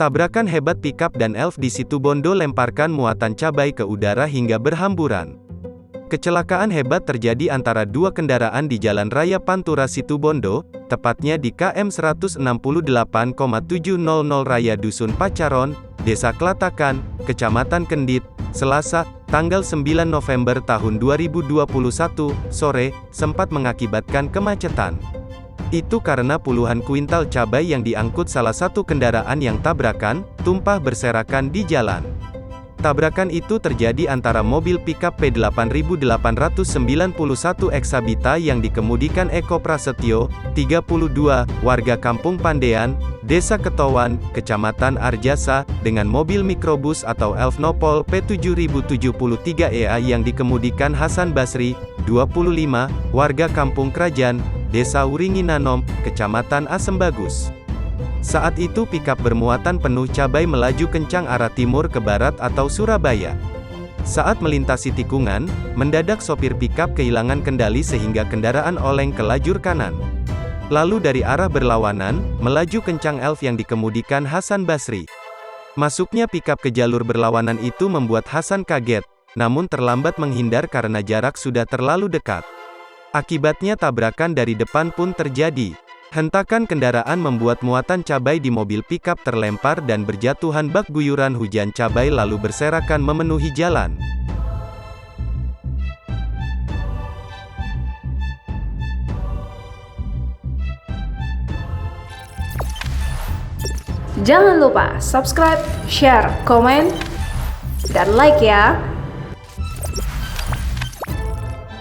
Tabrakan hebat pikap dan elf di Situbondo lemparkan muatan cabai ke udara hingga berhamburan. Kecelakaan hebat terjadi antara dua kendaraan di Jalan Raya Pantura Situbondo, tepatnya di KM 168,700 Raya Dusun Pacaron, Desa Klatakan, Kecamatan Kendit, Selasa, tanggal 9 November tahun 2021, sore, sempat mengakibatkan kemacetan. Itu karena puluhan kuintal cabai yang diangkut salah satu kendaraan yang tabrakan, tumpah berserakan di jalan. Tabrakan itu terjadi antara mobil pickup P8891 Exabita yang dikemudikan Eko Prasetyo, 32, warga Kampung Pandean, Desa Ketowan, Kecamatan Arjasa, dengan mobil mikrobus atau Elf Nopol P7073 EA yang dikemudikan Hasan Basri, 25, warga Kampung Krajan, Desa Uringinanom, Kecamatan Asembagus. Saat itu pikap bermuatan penuh cabai melaju kencang arah timur ke barat atau Surabaya. Saat melintasi tikungan, mendadak sopir pikap kehilangan kendali sehingga kendaraan oleng ke lajur kanan. Lalu dari arah berlawanan, melaju kencang elf yang dikemudikan Hasan Basri. Masuknya pikap ke jalur berlawanan itu membuat Hasan kaget, namun terlambat menghindar karena jarak sudah terlalu dekat. Akibatnya tabrakan dari depan pun terjadi. Hentakan kendaraan membuat muatan cabai di mobil pikap terlempar dan berjatuhan bak guyuran hujan cabai lalu berserakan memenuhi jalan. Jangan lupa subscribe, share, komen, dan like ya!